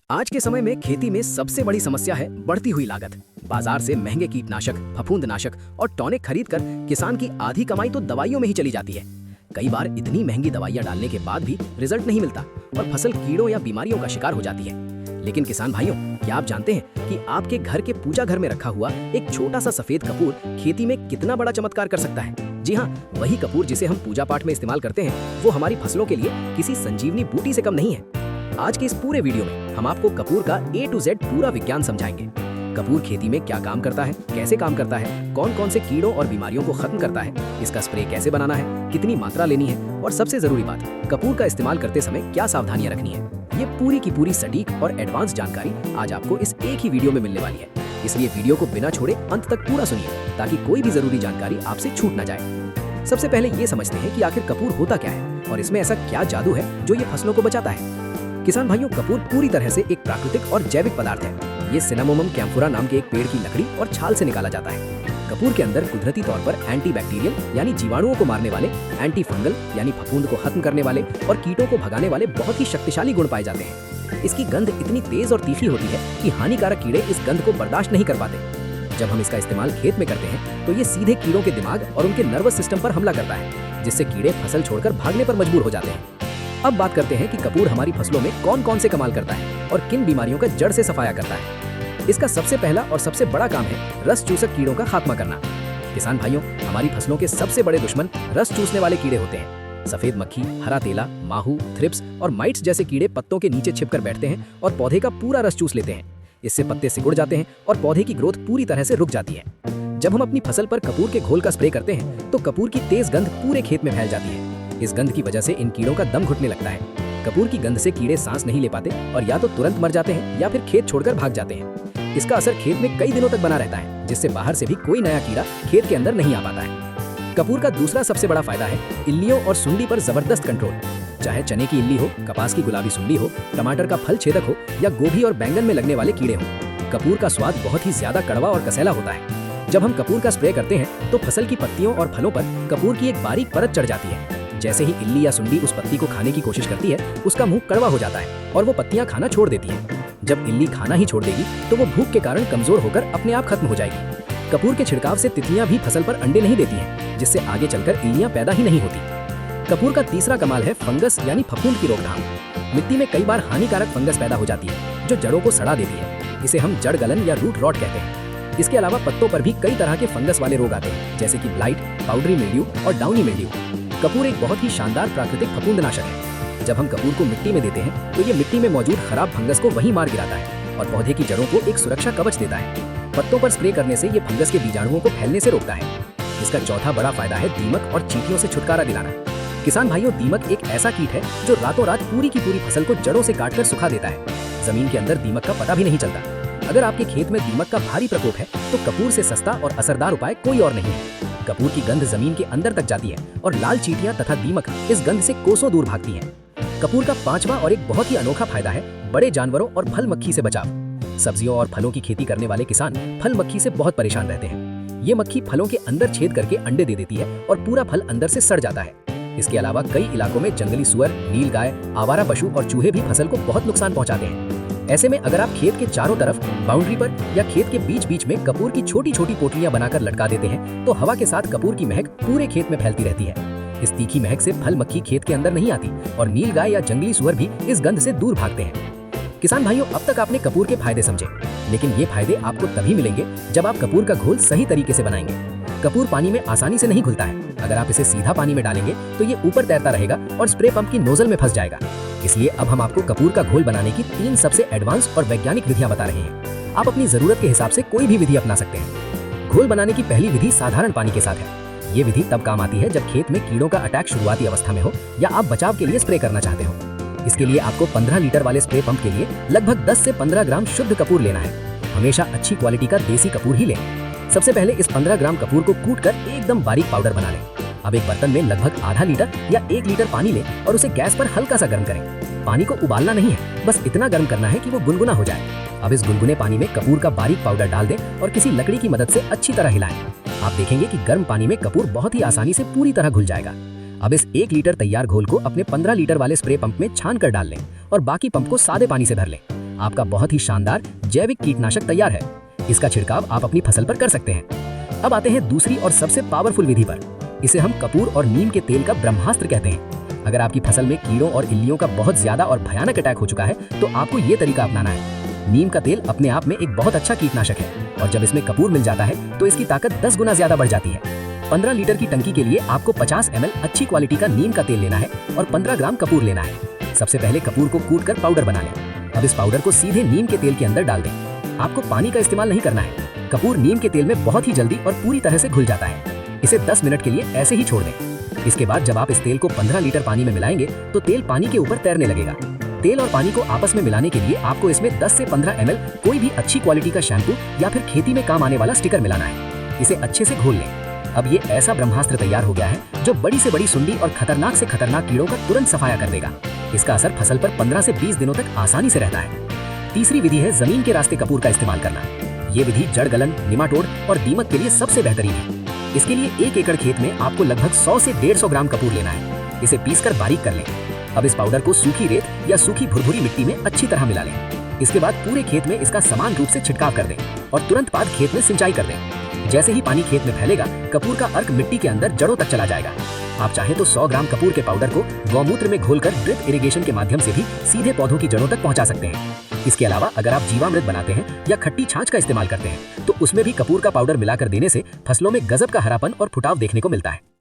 आज के समय में खेती में सबसे बड़ी समस्या है बढ़ती हुई लागत। बाजार से महंगे कीटनाशक, फफूंदनाशक और टॉनिक खरीद कर किसान की आधी कमाई तो दवाइयों में ही चली जाती है। कई बार इतनी महंगी दवाइयां डालने के बाद भी रिजल्ट नहीं मिलता और फसल कीड़ों या बीमारियों का शिकार हो जाती है। लेकिन किसान भाइयों, क्या आप जानते हैं कि आपके घर के पूजा घर में रखा हुआ एक छोटा सा सफेद कपूर खेती में कितना बड़ा चमत्कार कर सकता है? जी हाँ, वही कपूर जिसे हम पूजा पाठ में इस्तेमाल करते हैं, वो हमारी फसलों के लिए किसी संजीवनी बूटी से कम नहीं है। आज के इस पूरे वीडियो में हम आपको कपूर का A to Z पूरा विज्ञान समझाएंगे। कपूर खेती में क्या काम करता है, कैसे काम करता है, कौन कौन से कीड़ों और बीमारियों को खत्म करता है, इसका स्प्रे कैसे बनाना है, कितनी मात्रा लेनी है और सबसे जरूरी बात, कपूर का इस्तेमाल करते समय क्या सावधानियां रखनी है। ये पूरी की पूरी सटीक और एडवांस जानकारी आज आपको इस एक ही वीडियो में मिलने वाली है। इसलिए वीडियो को बिना छोड़े अंत तक पूरा सुनिए ताकि कोई भी जरूरी जानकारी आपसे छूट ना जाए। सबसे पहले ये समझते हैं कि आखिर कपूर होता क्या है और इसमें ऐसा क्या जादू है जो ये फसलों को बचाता है। किसान भाइयों, कपूर पूरी तरह से एक प्राकृतिक और जैविक पदार्थ है। ये सिनामोमम कैम्फोरा नाम के एक पेड़ की लकड़ी और छाल से निकाला जाता है। कपूर के अंदर कुदरती तौर पर एंटीबैक्टीरियल यानी जीवाणुओं को मारने वाले, एंटी फंगल यानी फफूंद को खत्म करने वाले और कीटों को भगाने वाले बहुत ही शक्तिशाली गुण पाए जाते हैं। इसकी गंध इतनी तेज और तीखी होती है कि हानिकारक कीड़े इस गंध को बर्दाश्त नहीं कर पाते। जब हम इसका इस्तेमाल खेत में करते हैं तो ये सीधे कीड़ों के दिमाग और उनके नर्वस सिस्टम पर हमला करता है, जिससे कीड़े फसल छोड़कर भागने पर मजबूर हो जाते हैं। अब बात करते हैं कि कपूर हमारी फसलों में कौन कौन से कमाल करता है और किन बीमारियों का जड़ से सफाया करता है। इसका सबसे पहला और सबसे बड़ा काम है रस चूसक कीड़ों का खात्मा करना। किसान भाइयों, हमारी फसलों के सबसे बड़े दुश्मन रस चूसने वाले कीड़े होते हैं। सफेद मक्खी, हरा तेला, माहू, थ्रिप्स और माइट्स जैसे कीड़े पत्तों के नीचे छिपकर बैठते हैं और पौधे का पूरा रस चूस लेते हैं। इससे पत्ते सिकुड़ जाते हैं और पौधे की ग्रोथ पूरी तरह से रुक जाती है। जब हम अपनी फसल पर कपूर के घोल का स्प्रे करते हैं तो कपूर की तेज गंध पूरे खेत में फैल जाती है। इस गंध की वजह से इन कीड़ों का दम घुटने लगता है। कपूर की गंध से कीड़े सांस नहीं ले पाते और या तो तुरंत मर जाते हैं या फिर खेत छोड़कर भाग जाते हैं। इसका असर खेत में कई दिनों तक बना रहता है, जिससे बाहर से भी कोई नया कीड़ा खेत के अंदर नहीं आ पाता है। कपूर का दूसरा सबसे बड़ा फायदा है इल्लियों और सुंडी पर जबरदस्त कंट्रोल। चाहे चने की इल्ली हो, कपास की गुलाबी सुंडी हो, टमाटर का फल छेदक हो या गोभी और बैंगन में लगने वाले कीड़े हो, कपूर का स्वाद बहुत ही ज्यादा कड़वा और कसैला होता है। जब हम कपूर का स्प्रे करते हैं तो फसल की पत्तियों और फलों पर कपूर की एक बारीक परत चढ़ जाती है। जैसे ही इल्ली या सुंडी उस पत्ती को खाने की कोशिश करती है, उसका मुंह कड़वा हो जाता है और वो पत्तियां खाना छोड़ देती है। जब इल्ली खाना ही छोड़ देगी तो वो भूख के कारण कमजोर होकर अपने आप खत्म हो जाएगी। कपूर के छिड़काव से तितलियां भी फसल पर अंडे नहीं देती हैं, जिससे आगे चलकर इल्लियां पैदा ही नहीं होती। कपूर का तीसरा कमाल है फंगस यानी फफूंद की रोकथाम। मिट्टी में कई बार हानिकारक फंगस पैदा हो जाती है जो जड़ों को सड़ा देती है। इसे हम जड़ गलन या रूट रॉट कहते हैं। इसके अलावा पत्तों पर भी कई तरह के फंगस वाले रोग आते हैं, जैसे कि ब्लाइट, पाउडरी मिल्ड्यू और डाउनी मिल्ड्यू। कपूर एक बहुत ही शानदार प्राकृतिक फफूंदनाशक है। जब हम कपूर को मिट्टी में देते हैं तो ये मिट्टी में मौजूद खराब फंगस को वहीं मार गिराता है और पौधे की जड़ों को एक सुरक्षा कवच देता है। पत्तों पर स्प्रे करने से ये फंगस के बीजाणुओं को फैलने से रोकता है। इसका चौथा बड़ा फायदा है दीमक और चींटियों से छुटकारा दिलाना। किसान भाइयों, दीमक एक ऐसा कीट है जो रातों रात पूरी की पूरी फसल को जड़ों से काटकर सुखा देता है। जमीन के अंदर दीमक का पता भी नहीं चलता। अगर आपके खेत में दीमक का भारी प्रकोप है तो कपूर से सस्ता और असरदार उपाय कोई और नहीं है। कपूर की गंध जमीन के अंदर तक जाती है और लाल चींटियां तथा दीमक इस गंध से कोसों दूर भागती हैं। कपूर का पांचवा और एक बहुत ही अनोखा फायदा है बड़े जानवरों और फल मक्खी से बचाव। सब्जियों और फलों की खेती करने वाले किसान फल मक्खी से बहुत परेशान रहते हैं। ये मक्खी फलों के अंदर छेद करके अंडे दे देती है और पूरा फल अंदर से सड़ जाता है। इसके अलावा कई इलाकों में जंगली सुअर, नीलगाय, आवारा पशु और चूहे भी फसल को बहुत नुकसान पहुंचाते हैं। ऐसे में अगर आप खेत के चारों तरफ, बाउंड्री पर या खेत के बीच बीच में कपूर की छोटी छोटी पोटलियां बनाकर लटका देते हैं तो हवा के साथ कपूर की महक पूरे खेत में फैलती रहती है। इस तीखी महक से फल मक्खी खेत के अंदर नहीं आती और नीलगाय या जंगली सुअर भी इस गंध से दूर भागते हैं। किसान भाइयों, अब तक आपने कपूर के फायदे समझे, लेकिन ये फायदे आपको तभी मिलेंगे जब आप कपूर का घोल सही तरीके से बनाएंगे। कपूर पानी में आसानी से नहीं घुलता है। अगर आप इसे सीधा पानी में डालेंगे तो ये ऊपर तैरता रहेगा और स्प्रे पंप की नोजल में फंस जाएगा। इसलिए अब हम आपको कपूर का घोल बनाने की 3 सबसे एडवांस और वैज्ञानिक विधियां बता रहे हैं। आप अपनी जरूरत के हिसाब से कोई भी विधि अपना सकते हैं। घोल बनाने की पहली विधि साधारण पानी के साथ है। ये विधि तब काम आती है जब खेत में कीड़ों का अटैक शुरुआती अवस्था में हो या आप बचाव के लिए स्प्रे करना चाहते हो। इसके लिए आपको 15 लीटर वाले स्प्रे पंप के लिए लगभग 10 से 15 ग्राम शुद्ध कपूर लेना है। हमेशा अच्छी क्वालिटी का देसी कपूर ही लें। सबसे पहले इस 15 ग्राम कपूर को कूटकर एकदम बारीक पाउडर बना लें। अब एक बर्तन में लगभग आधा लीटर या 1 लीटर पानी लें और उसे गैस पर हल्का सा गर्म करें। पानी को उबालना नहीं है, बस इतना गर्म करना है कि वो गुनगुना हो जाए। अब इस गुनगुने पानी में कपूर का बारीक पाउडर डाल दें और किसी लकड़ी की मदद से अच्छी तरह हिलाएं। आप देखेंगे कि गर्म पानी में कपूर बहुत ही आसानी से पूरी तरह घुल जाएगा। अब इस 1 लीटर तैयार घोल को अपने 15 लीटर वाले स्प्रे पंप में छान कर डाल लें और बाकी पंप को सादे पानी से भर लें। आपका बहुत ही शानदार जैविक कीटनाशक तैयार है। इसका छिड़काव आप अपनी फसल पर कर सकते हैं। अब आते हैं दूसरी और सबसे पावरफुल विधि पर। इसे हम कपूर और नीम के तेल का ब्रह्मास्त्र कहते हैं। अगर आपकी फसल में कीड़ों और इल्लियों का बहुत ज्यादा और भयानक अटैक हो चुका है तो आपको ये तरीका अपनाना है। नीम का तेल अपने आप में एक बहुत अच्छा कीटनाशक है और जब इसमें कपूर मिल जाता है तो इसकी ताकत 10 गुना ज्यादा बढ़ जाती है। 15 लीटर की टंकी के लिए आपको 50 ml अच्छी क्वालिटी का नीम का तेल लेना है और 15 ग्राम कपूर लेना है। सबसे पहले कपूर को कूटकर पाउडर बना लें। अब इस पाउडर को सीधे नीम के तेल के अंदर डाल दें। आपको पानी का इस्तेमाल नहीं करना है। कपूर नीम के तेल में बहुत ही जल्दी और पूरी तरह से घुल जाता है। इसे 10 मिनट के लिए ऐसे ही छोड़ दें। इसके बाद जब आप इस तेल को 15 लीटर पानी में मिलाएंगे तो तेल पानी के ऊपर तैरने लगेगा। तेल और पानी को आपस में मिलाने के लिए आपको इसमें 10 से 15 ml कोई भी अच्छी क्वालिटी का शैम्पू या फिर खेती में काम आने वाला स्टिकर मिलाना है। इसे अच्छे से घोल लें। अब ये ऐसा ब्रह्मास्त्र तैयार हो गया है जो बड़ी से बड़ी सुंडी और खतरनाक से खतरनाक कीड़ों का तुरंत सफाया कर देगा। इसका असर फसल पर 15 से 20 दिनों तक आसानी से रहता है। तीसरी विधि है जमीन के रास्ते कपूर का इस्तेमाल करना। ये विधि जड़ गलन, निमाटोड और दीमक के लिए सबसे बेहतरीन है। इसके लिए 1 एकड़ खेत में आपको लगभग 100 से 150 ग्राम कपूर लेना है। इसे पीसकर बारीक कर लें। अब इस पाउडर को सूखी रेत या सूखी भुरभुरी मिट्टी में अच्छी तरह मिला लें। इसके बाद पूरे खेत में इसका समान रूप से छिड़काव कर दें और तुरंत बाद खेत में सिंचाई कर दें। जैसे ही पानी खेत में फैलेगा कपूर का अर्क मिट्टी के अंदर जड़ों तक चला जाएगा। आप चाहें तो 100 ग्राम कपूर के पाउडर को गौमूत्र में घोलकर ड्रिप इरिगेशन के माध्यम से भी सीधे पौधों की जड़ों तक पहुंचा सकते हैं। इसके अलावा अगर आप जीवामृत बनाते हैं या खट्टी छाछ का इस्तेमाल करते हैं तो उसमें भी कपूर का पाउडर मिलाकर देने से फसलों में गजब का हरापन और फुटाव देखने को मिलता है।